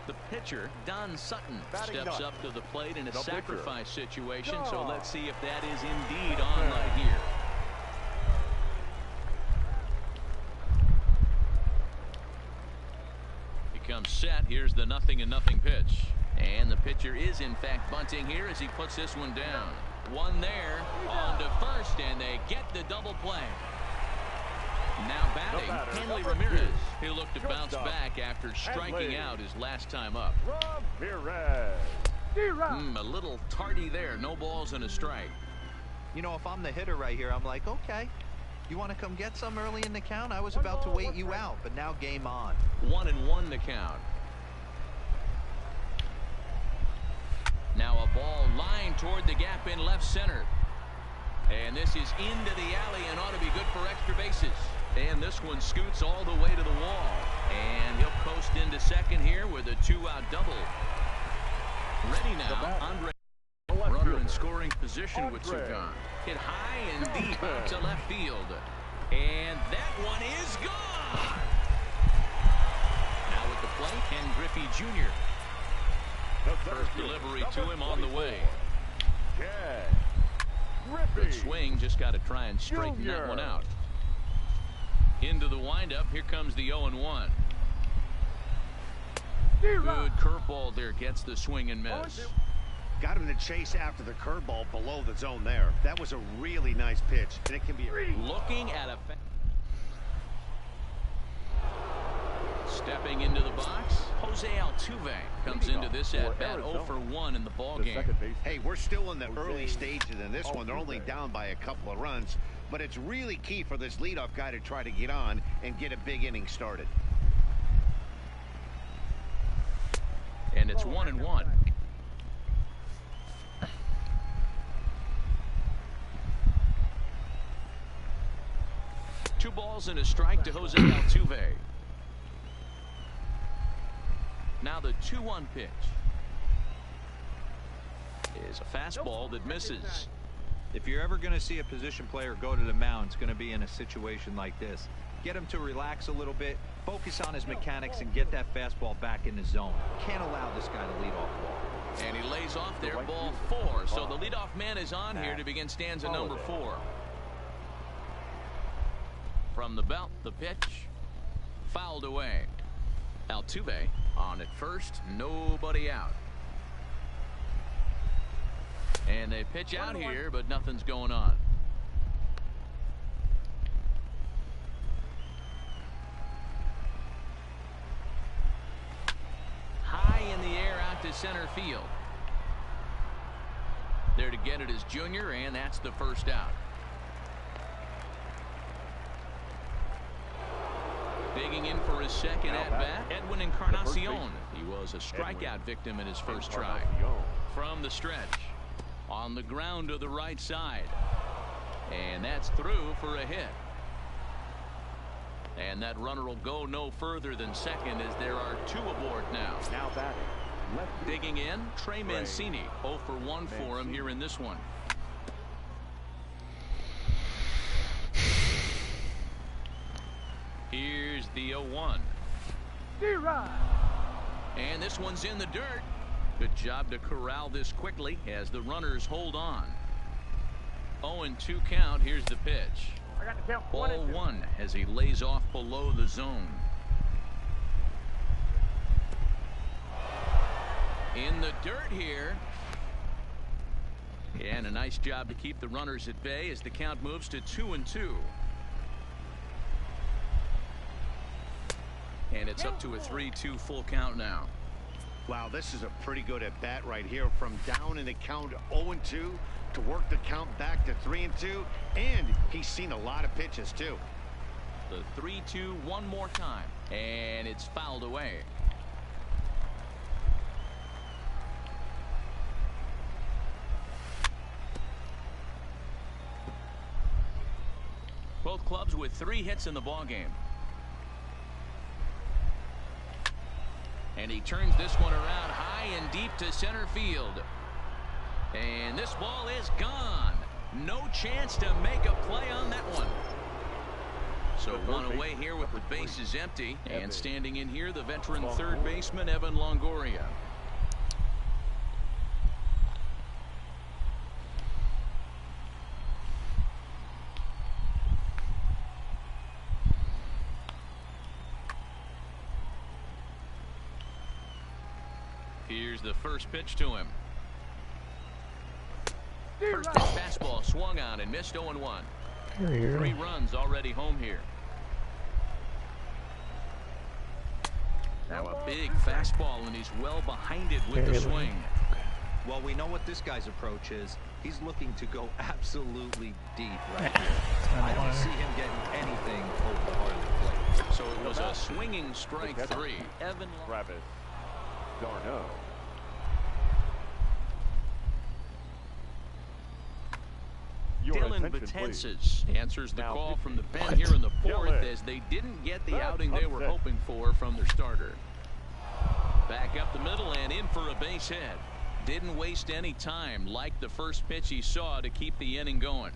The pitcher, Don Sutton, Batting steps none. up to the plate in a The sacrifice pitcher. situation. Gone. So let's see if that is indeed on right here. He comes set. Here's the 0-0 pitch. And the pitcher is in fact bunting here as he puts this one down. One there on to first, and they get the double play. Now batting, Hanley Ramirez. He'll look to bounce back after striking out his last time up. A little tardy there. No balls and a strike. You know, if I'm the hitter right here, I'm like, okay, you want to come get some early in the count? I was about to wait you out, but now game on. 1-1 to count. Now a ball lined toward the gap in left center. And this is into the alley and ought to be good for extra bases. And this one scoots all the way to the wall. And he'll coast into second here with a 2-out double. Ready now, Andre. Runner in scoring position with two gone. Hit high and deep out to left field. And that one is gone. Now with the plate, Ken Griffey Jr. First delivery to him on the way. Good swing, just got to try and straighten that one out. Into the windup, here comes the 0-1. Good curveball there, gets the swing and miss. Got him to chase after the curveball below the zone there. That was a really nice pitch, and it can be looking at a stepping into the box. Jose Altuve comes into this at bat 0 for 1 in the ball game. Hey, we're still in the early stages in this one. They're only down by a couple of runs, but it's really key for this leadoff guy to try to get on and get a big inning started. And it's 1-1. Two balls and a strike to Jose Altuve. Now the 2-1 pitch is a fastball that misses. If you're ever going to see a position player go to the mound, it's going to be in a situation like this. Get him to relax a little bit, focus on his mechanics, and get that fastball back in the zone. Can't allow this guy to lead off ball. And he lays off there, ball 4. So the leadoff man is on here to begin stanza number 4. From the belt, the pitch fouled away. Altuve on at first, nobody out. And they pitch out here, but nothing's going on. High in the air out to center field. There to get it is Junior, and that's the first out. Digging in for his second at-bat, Edwin Encarnacion. He was a strikeout victim in his first try. From the stretch, on the ground to the right side. And that's through for a hit. And that runner will go no further than second as there are 2 aboard now. Now batting. Digging in, Trey Mancini. 0 for 1 for him here in this one. Here's the 0-1. And this one's in the dirt. Good job to corral this quickly as the runners hold on. 0-2 count. Here's the pitch. Ball 1 as he lays off below the zone. In the dirt here. And a nice job to keep the runners at bay as the count moves to 2-2. And it's up to a 3-2 full count now. Wow, this is a pretty good at bat right here. From down in the count 0-2 to work the count back to 3-2. And he's seen a lot of pitches too. The 3-2 one more time. And it's fouled away. Both clubs with 3 hits in the ballgame. And he turns this one around high and deep to center field. And this ball is gone. No chance to make a play on that one. So one away here with the bases empty. And standing in here, the veteran third baseman, Evan Longoria. Here's the first pitch to him. First pitch fastball swung on and missed. 0-1. 3 runs already home here. Now a big fastball, and he's well behind it with the swing. Well, we know what this guy's approach is. He's looking to go absolutely deep right here. I don't see him getting anything over the heart of the plate. So it was a swinging strike 3. Evan Travis d'Arnaud. Dylan Betances answers the call from the pen here in the 4th as they didn't get the outing they were hoping for from their starter. Back up the middle and in for a base hit. Didn't waste any time like the first pitch he saw to keep the inning going.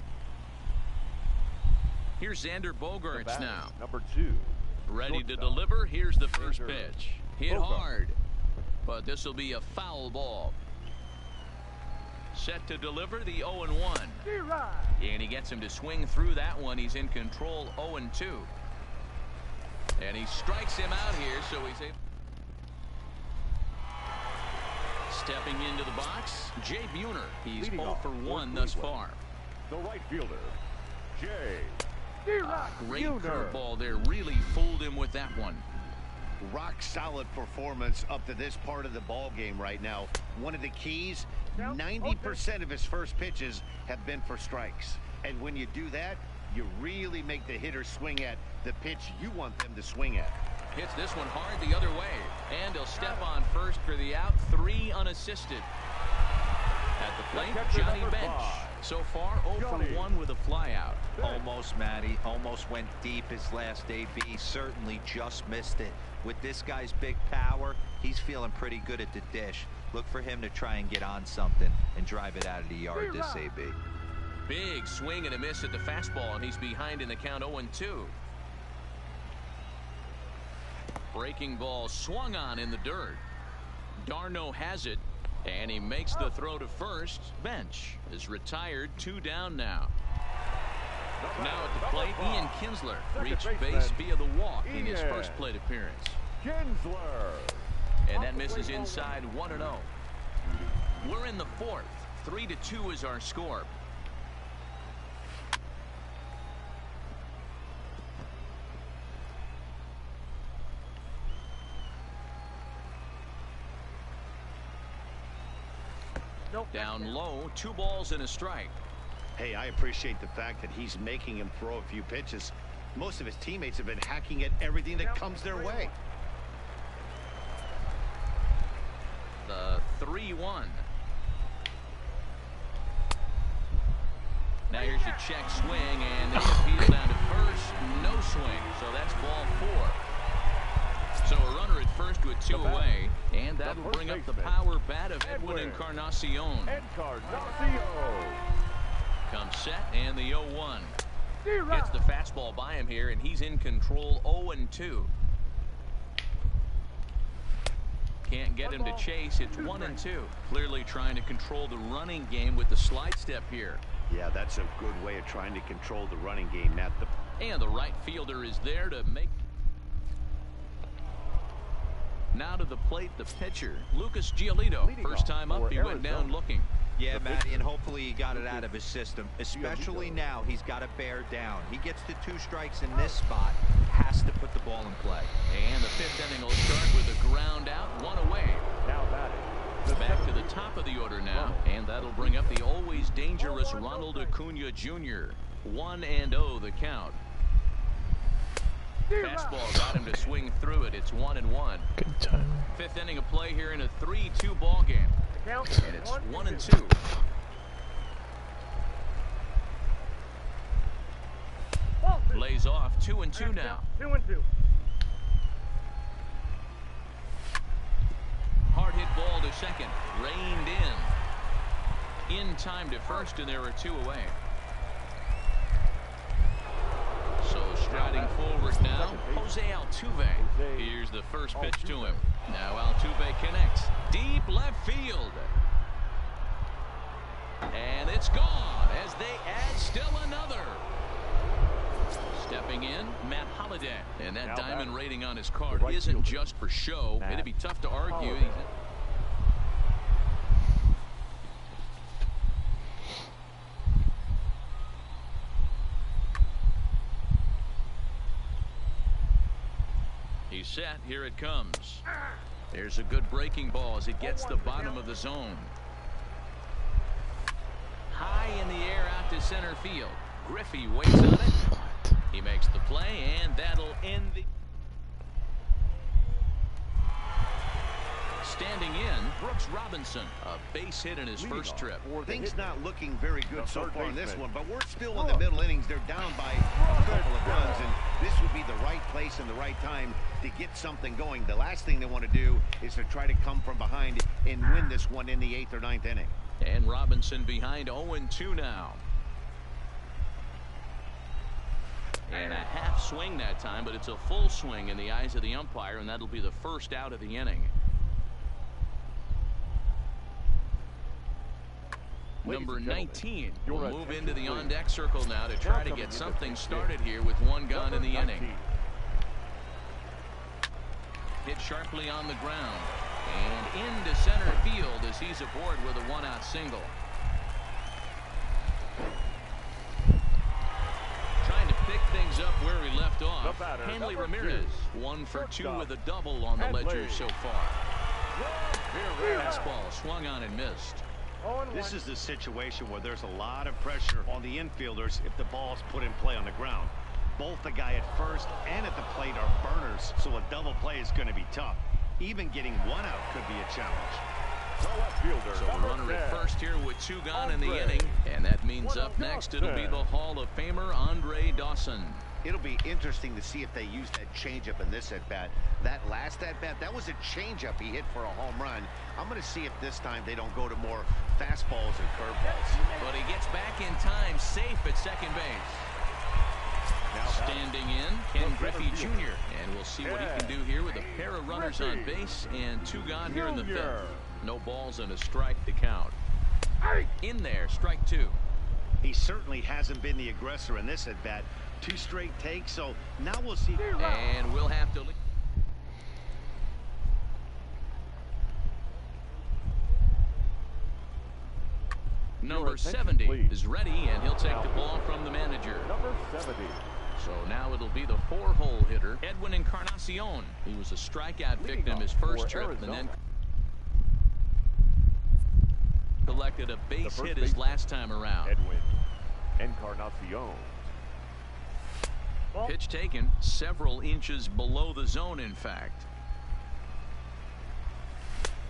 Here's Xander Bogaerts now. Number 2. Ready to deliver. Here's the first pitch. Hit hard, but this will be a foul ball. Set to deliver the 0-1. And he gets him to swing through that one. He's in control 0-2. And he strikes him out here, so he's able. Stepping into the box, Jay Buhner. He's 0 for 1 thus far. The right fielder, Jay. Great curveball there. Really fooled him with that one. Rock solid performance up to this part of the ball game right now. One of the keys, 90% of his first pitches have been for strikes. And when you do that, you really make the hitter swing at the pitch you want them to swing at. Hits this one hard the other way. And he'll step on first for the out. 3 unassisted. At the plate, Johnny Bench. So far, 0 for 1 with a flyout. Almost, Matty. Almost went deep his last AB. Certainly just missed it. With this guy's big power, he's feeling pretty good at the dish. Look for him to try and get on something and drive it out of the yard this AB. Big swing and a miss at the fastball, and he's behind in the count 0-2. Breaking ball swung on in the dirt. d'Arnaud has it, and he makes the throw to first. Bench is retired. 2 down now. Now at the plate, Ian Kinsler reached base via the walk in his first plate appearance. Kinsler. And that misses inside 1-0. We're in the 4th. 3-2 is our score. Down low, 2 balls and a strike. Hey, I appreciate the fact that he's making him throw a few pitches. Most of his teammates have been hacking at everything that comes their way. The 3-1. Now here's a check swing, and they appeal down to first. No swing, so that's ball 4. So a runner at first with 2 away, and that'll bring up the power bat of Edwin Encarnacion. Comes set, and the 0-1. Gets the fastball by him here, and he's in control 0-2. Can't get him to chase. It's 1-2. Clearly trying to control the running game with the slide step here. Yeah, that's a good way of trying to control the running game, Matt. And the right fielder is there to make. Now to the plate, the pitcher, Lucas Giolito. First time up, he went down looking. Yeah, Matty, and hopefully he got it out of his system. Especially now, he's got to bear down. He gets the 2 strikes in this spot, has to put the ball in play. And the 5th inning will start with a ground out, 1 away. Now batting. Back to the top of the order now, and that'll bring up the always dangerous Ronald Acuna Jr. 1-0 the count. Fastball got him to swing through it. It's 1-1. Good time. 5th inning of play here in a 3-2 ball game. And it's 1-2. Lays off 2-2 now. 2-2. Hard hit ball to second. Reined in time to first, and there are 2 away. So Striding forward now, Jose Altuve. Here's the first pitch to him. Now Altuve connects. Deep left field. And it's gone as they add still another. Stepping in, Matt Holliday. And that diamond rating on his card isn't just for show. It'd be tough to argue. He's set. Here it comes. There's a good breaking ball as it gets the bottom of the zone. High in the air out to center field. Griffey waits on it. He makes the play, and that'll end the... Standing in, Brooks Robinson. A base hit in his first trip. Things not looking very good so far in this one, but we're still in the middle innings. They're down by a couple of runs, and this would be the right place and the right time to get something going. The last thing they want to do is to try to come from behind and win this one in the 8th or 9th inning. And Robinson behind 0-2 now. And a half swing that time, but it's a full swing in the eyes of the umpire, and that'll be the first out of the inning. Number 19 will move into the on-deck circle now to try to get something started here with one gone in the inning. Hit sharply on the ground and into center field as he's aboard with a one-out single. Trying to pick things up where he left off. Hanley Ramirez 1 for 2 with a double on the ledger so far. Fastball swung on and missed. This is the situation where there's a lot of pressure on the infielders if the ball's put in play on the ground. Both the guy at first and at the plate are burners, so a double play is going to be tough. Even getting one out could be a challenge. So the runner at first here with 2 gone in the inning, and that means up next it'll be the Hall of Famer Andre Dawson. It'll be interesting to see if they use that changeup in this at-bat. That last at-bat, that was a changeup he hit for a home run. I'm going to see if this time they don't go to more fastballs and curveballs. But he gets back in time, safe at second base. Standing in, Ken Griffey Jr. And we'll see what he can do here with a pair of runners on base and 2 gone here in the 5th. No balls and a strike to count. In there, strike 2. He certainly hasn't been the aggressor in this at-bat. 2 straight takes, so now we'll see. And we'll have to... Number 70 is ready, and he'll take the ball from the manager. Number 70. So now it'll be the 4-hole hitter, Edwin Encarnacion. He was a strikeout victim his first trip, and then collected a base hit his last time around. Edwin Encarnacion. Pitch taken several inches below the zone, in fact.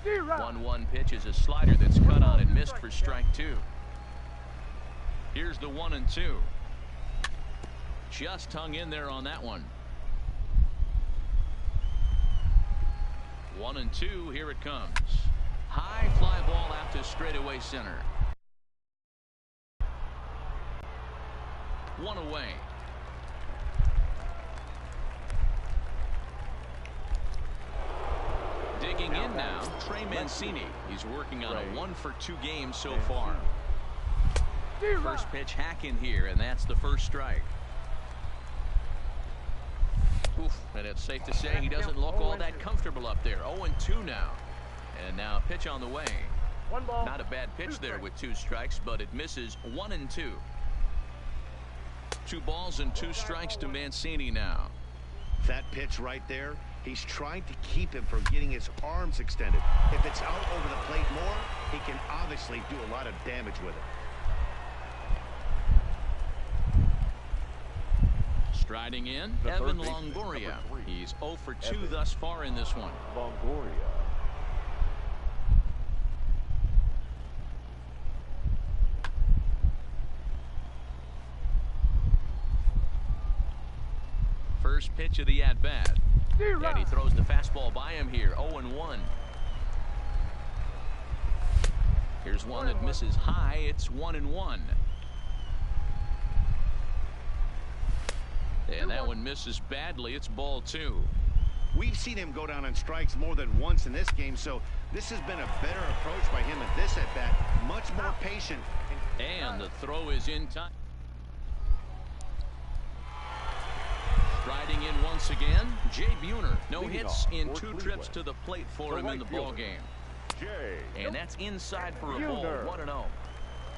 1-1 pitch is a slider that's cut on and missed for strike 2. Here's the 1-2. Just hung in there on that one. 1-2. Here it comes. High fly ball out to straightaway center. 1 away. Digging in now, Trey Mancini. He's working on a 1 for 2 game so far. First pitch hack in here, and that's the first strike. Oof, and it's safe to say he doesn't look all that comfortable up there. 0-2 now. And now a pitch on the way. Not a bad pitch there with 2 strikes, but it misses. 1-2. 2 balls and 2 strikes to Mancini now. That pitch right there, he's trying to keep him from getting his arms extended. If it's out over the plate more, he can obviously do a lot of damage with it. Striding in, Evan Longoria. He's 0 for 2 thus far in this one. Longoria. First pitch of the at-bat. And he throws the fastball by him here. 0-1. Here's one that misses high. It's 1-1. And that one misses badly. It's ball 2. We've seen him go down on strikes more than once in this game, so this has been a better approach by him at this at-bat. Much more patient. And the throw is in time. Striding in once again, Jay Buhner. No hits in 2 trips to the plate for him in the ball game. And that's inside for a ball. 1-0.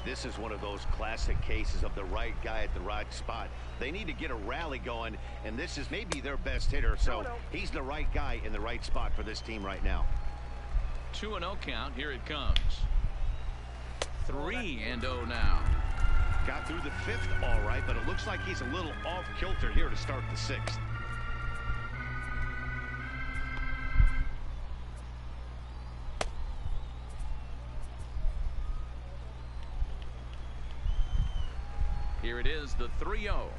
This is one of those classic cases of the right guy at the right spot. They need to get a rally going, and this is maybe their best hitter, so he's the right guy in the right spot for this team right now. 2-0 count. Here it comes. 3-0 now. Got through the 5th all right, but it looks like he's a little off kilter here to start the 6th. Here it is, the 3-0.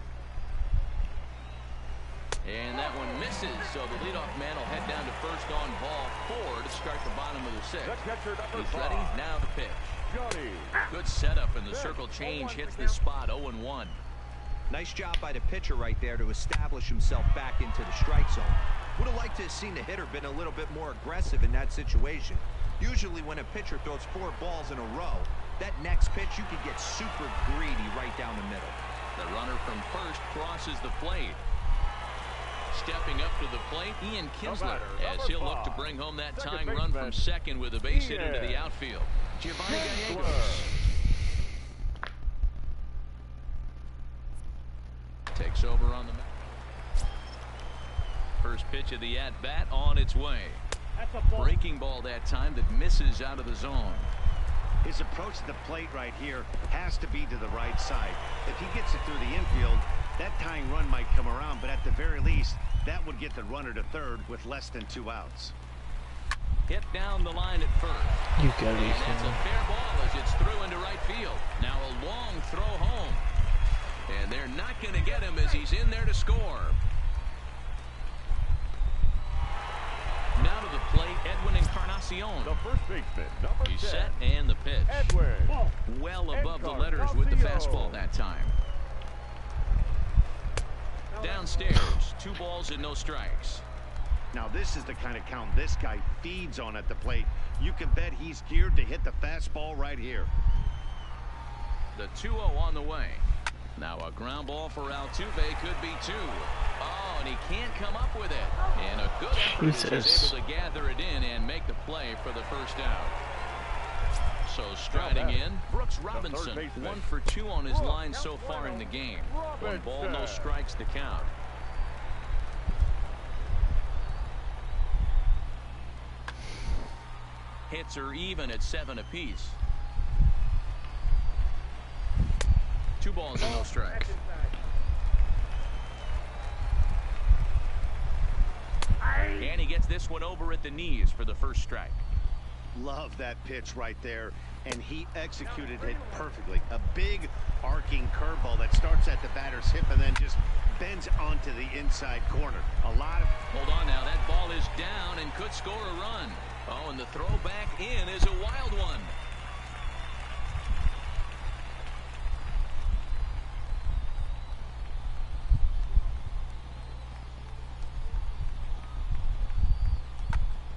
And that one misses, so the leadoff man will head down to first on ball 4 to start the bottom of the 6th. He's ready, now the pitch. Good setup, and the circle change hits this spot. 0-1. Nice job by the pitcher right there to establish himself back into the strike zone. Would have liked to have seen the hitter been a little bit more aggressive in that situation. Usually when a pitcher throws 4 balls in a row, that next pitch you could get super greedy right down the middle. The runner from first crosses the plate. Stepping up to the plate, Ian Kinsler, as he'll look to bring home that tying run from second with a base hit into the outfield. Giovanni Gallegos takes over on the mound. First pitch of the at-bat on its way. Breaking ball that time that misses out of the zone. His approach to the plate right here has to be to the right side. If he gets it through the infield, that tying run might come around, but at the very least, that would get the runner to third with less than 2 outs. Hit down the line at first. You gotta be And that's a fair ball as it's through into right field. Now a long throw home. And they're not going to get him as he's in there to score. Now to the plate, Edwin Encarnacion. The first baseman, number 10. He's set, and the pitch. Edwin. Well above the letters with the fastball that time. Downstairs, 2 balls and no strikes. Now this is the kind of count this guy feeds on at the plate. You can bet he's geared to hit the fastball right here. The 2-0 on the way. Now a ground ball for Altuve could be 2. Oh, and he can't come up with it. And a good effort as he's able to gather it in and make the play for the first out. So striding in, Brooks Robinson, 1 for 2 on his line so far in the game. 1 ball, no strikes to count. Hits are even at 7 apiece. 2 balls and no strikes. And he gets this one over at the knees for the first strike. Love that pitch right there, and he executed it perfectly. A big arcing curveball that starts at the batter's hip and then just bends onto the inside corner. A lot of... Hold on now, that ball is down and could score a run. Oh, and the throw back in is a wild one.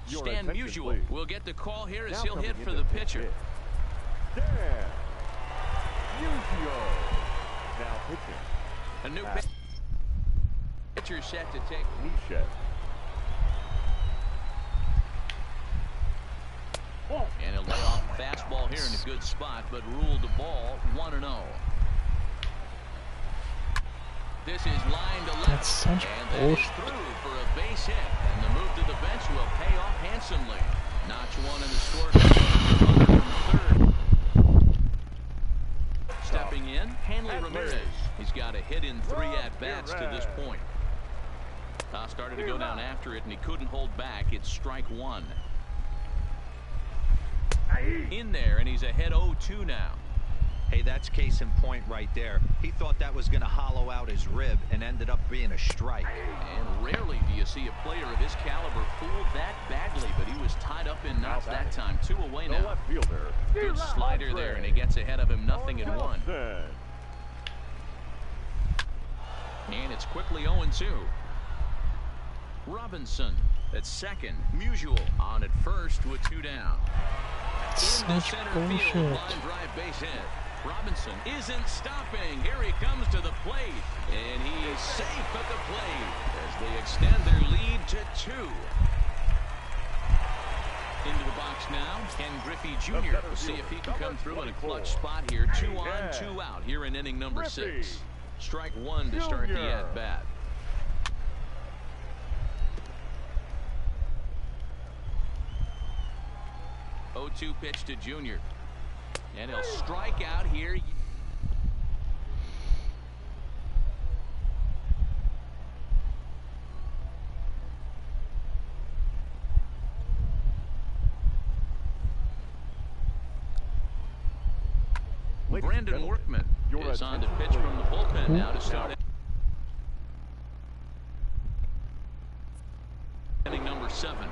Stan Musial will get the call here as he'll hit for the pitcher. Stan Musial now pitching. A new pitcher set to take. Nisha. And he'll lay off a fastball here in a good spot, but ruled the ball 1-0. This is line to left. That's such bullshit. Through for a base hit, and the move to the bench will pay off handsomely. Notch 1 in the score. From third. Stepping in, Hanley Ramirez. He's got a hit in 3 at-bats to this point. Started to go down after it, and he couldn't hold back. It's strike 1. In there, and he's ahead 0-2 now. Hey, that's case in point right there. He thought that was going to hollow out his rib and ended up being a strike. And rarely do you see a player of his caliber fooled that badly, but he was tied up in knots that time. 2 away now. Left fielder. Good slider there, and he gets ahead of him 0-1. And it's quickly 0-2. Robinson at second. Musial on at first with 2 down. Into Such center bullshit. field. Line drive base hit. Robinson isn't stopping. Here he comes to the plate. And he's safe at the plate as they extend their lead to 2. Into the box now, Ken Griffey Jr. We'll see if he can come through in a clutch spot here. 2 on, 2 out here in inning number 6. Strike 1 to start the at-bat. Oh, 2 pitch to Jr. And he'll strike out here. Brandon Workman is on to pitch from the bullpen now to start inning number 7.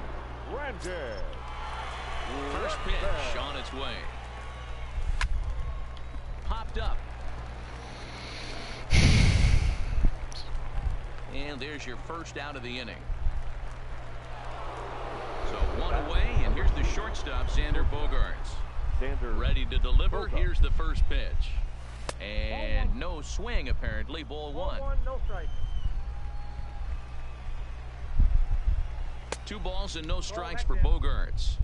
First pitch on its way. Popped up. And there's your first out of the inning. So 1 away, and here's the shortstop, Xander Bogaerts. Ready to deliver. Here's the first pitch. And no swing, apparently. Ball 1. No strike. 2 balls and no strikes for Bogaerts.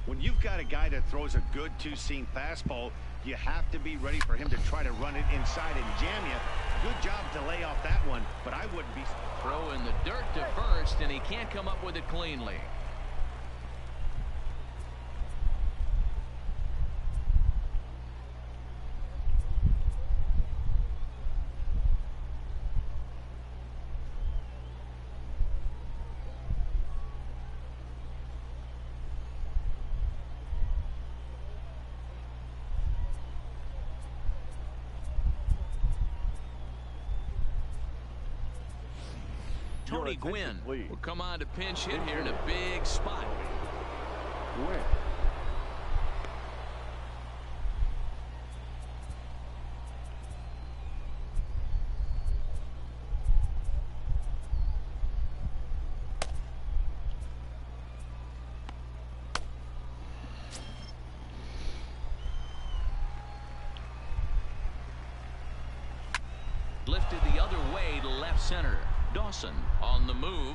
When you've got a guy that throws a good 2-seam fastball, you have to be ready for him to try to run it inside and jam you. Good job to lay off that one, but I wouldn't be. Throw in the dirt to first, and he can't come up with it cleanly. Tony Gwynn will come on to pinch hit here in a big spot. Lifted the other way to left center. Dawson on the move.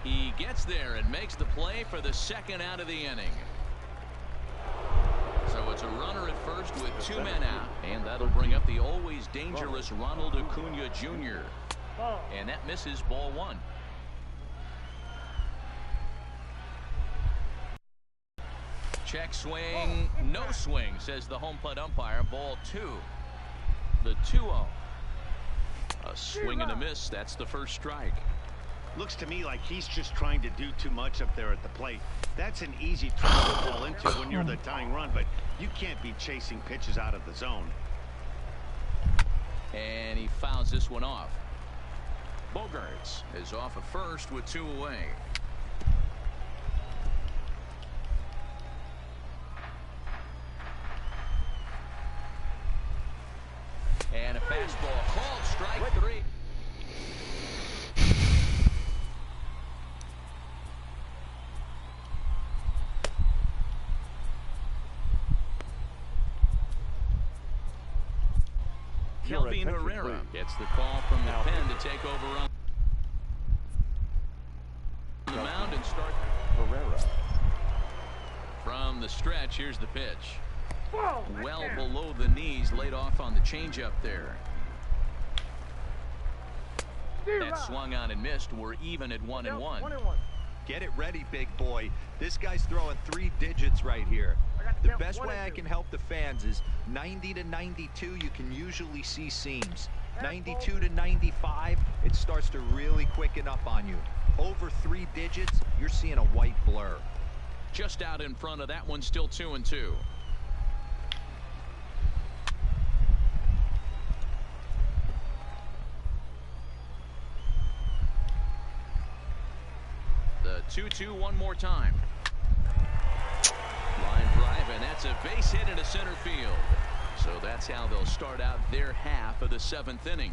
He gets there and makes the play for the second out of the inning. So it's a runner at first with 2 men out. And that'll bring up the always dangerous Ronald Acuna Jr. And that misses ball 1. Check swing. No swing, says the home plate umpire. Ball 2. The 2-0. A swing and a miss. That's the first strike. Looks to me like he's just trying to do too much up there at the plate. That's an easy trap to fall into when you're the tying run, but you can't be chasing pitches out of the zone. And he fouls this one off. Bogaerts is off at first with 2 away. And a fastball called strike 3. Kelvin Herrera gets the call from the pen to take over on the mound and start. Herrera. From the stretch, here's the pitch. Well below the knees, laid off on the changeup there. That swung on and missed. We're even at 1-1. Get it ready, big boy. This guy's throwing 3 digits right here. The best way I can help the fans is 90 to 92. You can usually see seams. 92 to 95, it starts to really quicken up on you. Over 3 digits, you're seeing a white blur. Just out in front of that one, still 2-2. The 2-2 one more time. Line drive, and that's a base hit into center field. So that's how they'll start out their half of the 7th inning.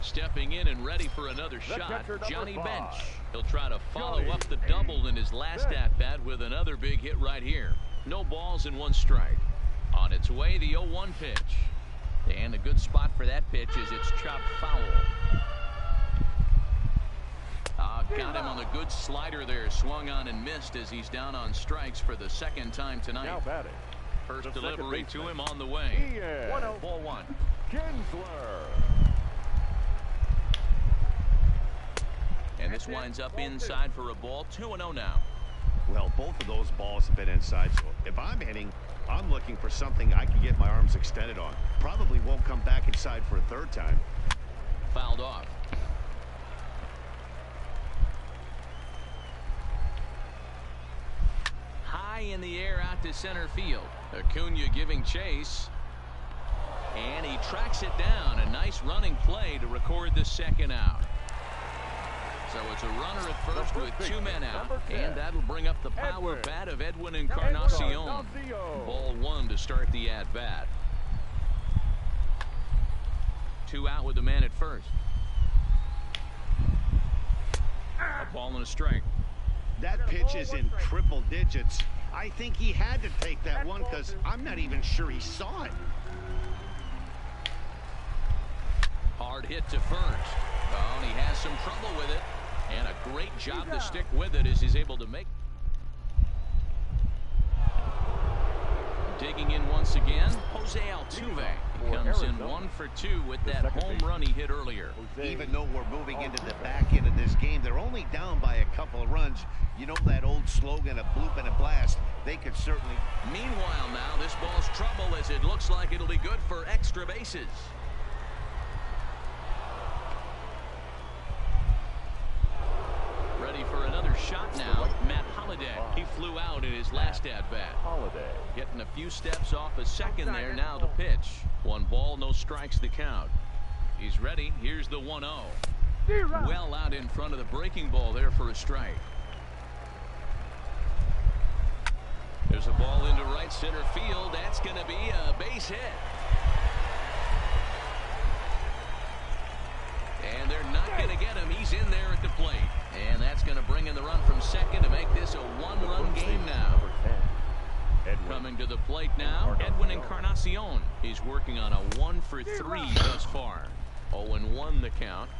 Stepping in and ready for another shot, Johnny Bench. He'll try to follow up the double in his last at-bat with another big hit right here. No balls and one strike. On its way, the 0-1 pitch. And a good spot for that pitch is it's chopped foul. Got him on the good slider there. Swung on and missed as he's down on strikes for the second time tonight. Now batting. First delivery to him on the way. 1-0. Ball one. Kinsler. And this winds up inside for a ball. 2-0 now. Well, both of those balls have been inside, so if I'm hitting, I'm looking for something I can get my arms extended on. Probably won't come back inside for a third time. Fouled off. High in the air out to center field. Acuna giving chase. And he tracks it down. A nice running play to record the second out. So it's a runner at first with two men out. And that'll bring up the power bat of Edwin Encarnacion. Ball one to start the at-bat. Two out with the man at first. A ball and a strike. That pitch is in triple digits. I think he had to take that one because I'm not even sure he saw it. Hard hit to first. Oh, and he has some trouble with it. And a great job to stick with it as he's able to make. Digging in once again, Jose Altuve. He comes in 1 for 2 with that home run he hit earlier. Even though we're moving into the back end of this game, they're only down by a couple of runs. You know that old slogan, a bloop and a blast. They could certainly. Meanwhile now, this ball's trouble as it looks like it'll be good for extra bases. Ready for another shot now, Matt Holliday. He flew out in his last at-bat. Getting a few steps off a second there now to pitch. 1 ball, no strikes to count. He's ready. Here's the 1-0. Well out in front of the breaking ball there for a strike. There's a ball into right center field. That's going to be a base hit. And they're not going to get him. He's in there at the plate. And that's going to bring in the run from second to make this a 1-run game now. Coming to the plate now, Edwin Encarnacion. He's working on a 1 for 3 thus far. 0-1 the count.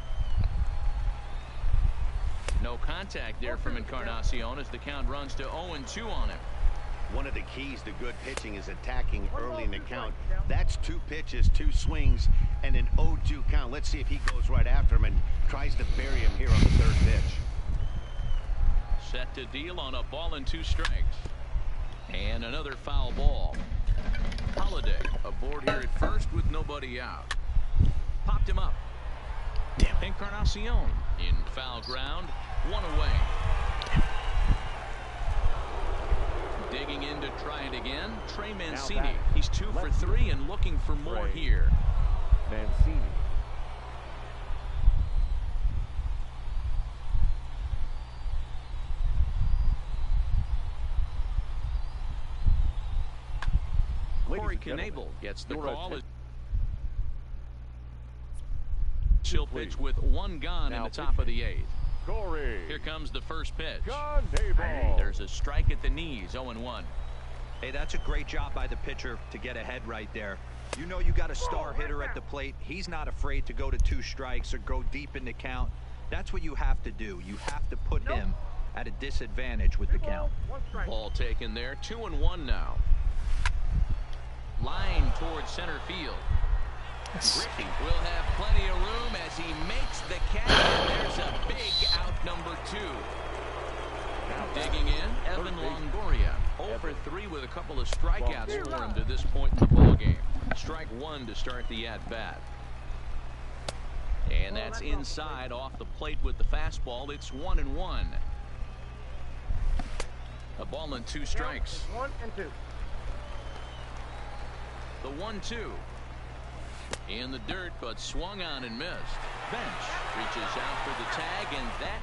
No contact there from Encarnacion as the count runs to 0-2 on him. One of the keys to good pitching is attacking early in the count. That's 2 pitches, 2 swings, and an 0-2 count. Let's see if he goes right after him and tries to bury him here on the 3rd pitch. Set to deal on a ball and 2 strikes. And another foul ball. Holliday aboard here at first with nobody out. Popped him up. Encarnacion in foul ground. 1 away. Digging in to try it again, Trey Mancini. He's 2 for 3 and looking for more here. Mancini. Corey Knebel gets the call. She'll pitch with 1 gone in the top of the 8th. Corey. Here comes the first pitch. Knebel. There's a strike at the knees. 0-1. Hey, that's a great job by the pitcher to get ahead right there. You know you got a star hitter at the plate. He's not afraid to go to 2 strikes or go deep in the count. That's what you have to do. You have to put him at a disadvantage with the count. Ball taken there. 2-1 now. Line towards center field. Griffey will have plenty of room as he makes the catch, and there's a big out number 2. Digging in, Evan Longoria. 0 for 3 with a couple of strikeouts for him to this point in the ballgame. Strike 1 to start the at-bat. And that's inside off the plate with the fastball. It's 1-1. A ball and 2 strikes. 1 and 2. The 1-2. In the dirt, but swung on and missed. Bench reaches out for the tag, and that.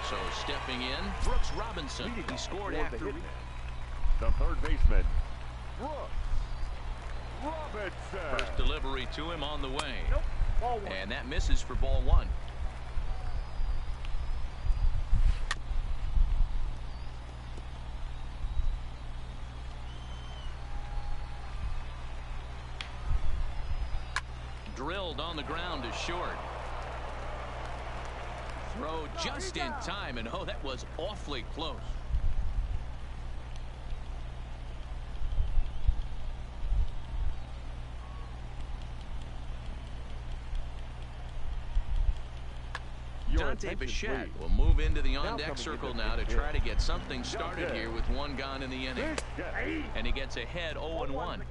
So stepping in, Brooks Robinson. He scored after. The third baseman, Brooks. Robinson. First delivery to him on the way. Nope. Ball one. And that misses for ball one. Drilled on the ground is short. Throw just in time, and oh, that was awfully close. Dante Bichette will move into the on-deck circle now to try to get something started here with one gone in the inning. And he gets ahead 0-1.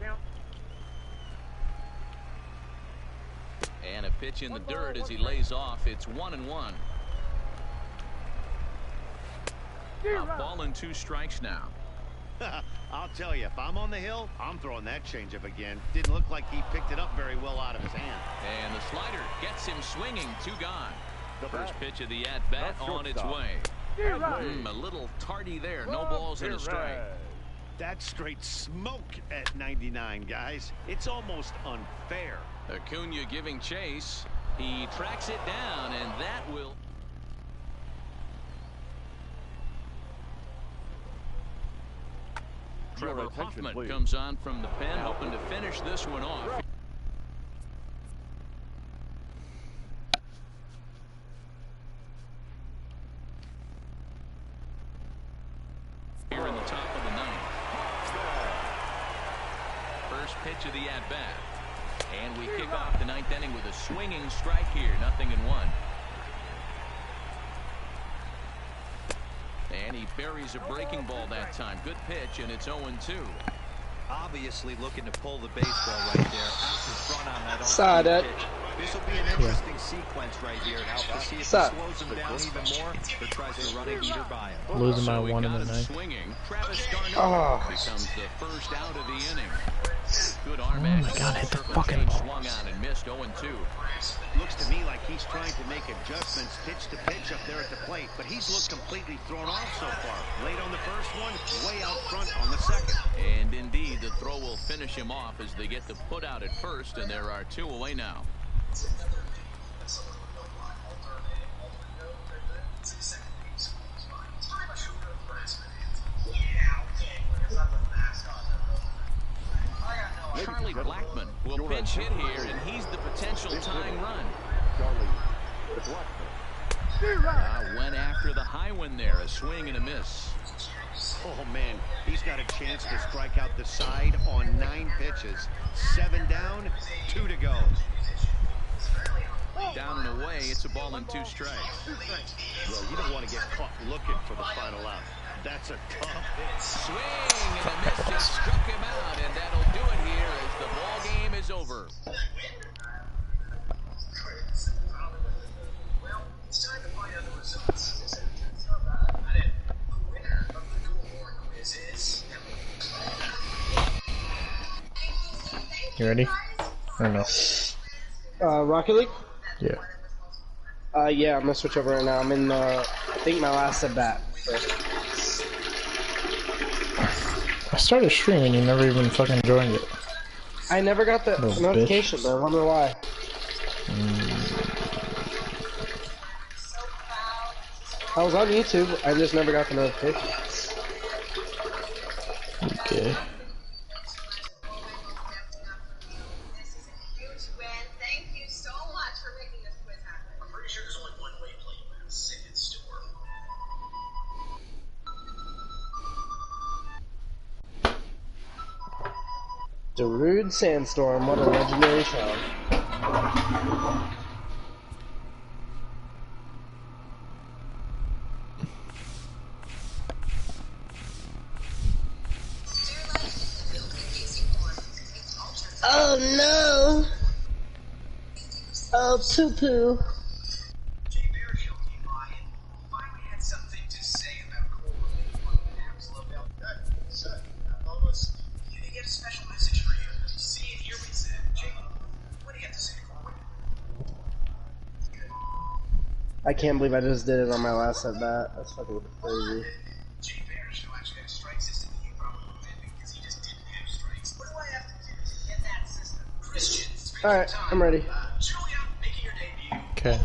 And a pitch in the dirt as he lays off. It's 1-1. A ball and 2 strikes now. I'll tell you, if I'm on the hill, I'm throwing that changeup again. Didn't look like he picked it up very well out of his hand. And the slider gets him swinging. 2 gone. First pitch of the at-bat on its way. A little tardy there. No balls and a strike. That's straight smoke at 99, guys. It's almost unfair. Acuna giving chase. He tracks it down, and that will... Trevor Hoffman comes on from the pen, hoping to finish this one off. Here in the top of the 9th. First pitch of the at-bat. And we kick off the 9th inning with a swinging strike here. 0-1. And he buries a breaking ball that time. Good pitch, and it's 0-2. Obviously looking to pull the baseball right there out in front on that Saw that. pitch. This will be an interesting sequence right here now to see if he slows him down even more or tries to run a heater by him. Losing by So we 1 in got the him 9th. swinging. Travis Darno becomes the first out of the inning. Good arm Oh my God, hit the fucking ball. Swung out and missed 0-2. Looks to me like he's trying to make adjustments pitch to pitch up there at the plate, but he's looked completely thrown off so far. Late on the first one, way out front on the second. And indeed, the throw will finish him off as they get the put out at first, and there are 2 away now. Charlie Blackmon will pinch hit here, and he's the potential tying run. Went after the high one there, a swing and a miss. Oh, man, he's got a chance to strike out the side on 9 pitches. 7 down, 2 to go. Down and away, it's a ball and 2 strikes. Well, you don't want to get caught looking for the final out. That's a tough hit. Swing and a miss just struck him out, and that'll do it here as the ball game is over. You ready? Or no? Rocket League? Yeah. Yeah, I'm gonna switch over right now. I'm in, I think my last at bat. I started streaming, you never even fucking joined it. I never got the Little notification, though. I wonder why. I was on YouTube, I just never got the notification. Okay. Darude Sandstorm, what a legendary song. Oh no! Oh, poo-poo. I can't believe I just did it on my last at bat. That's fucking crazy. Alright, I'm ready. Okay.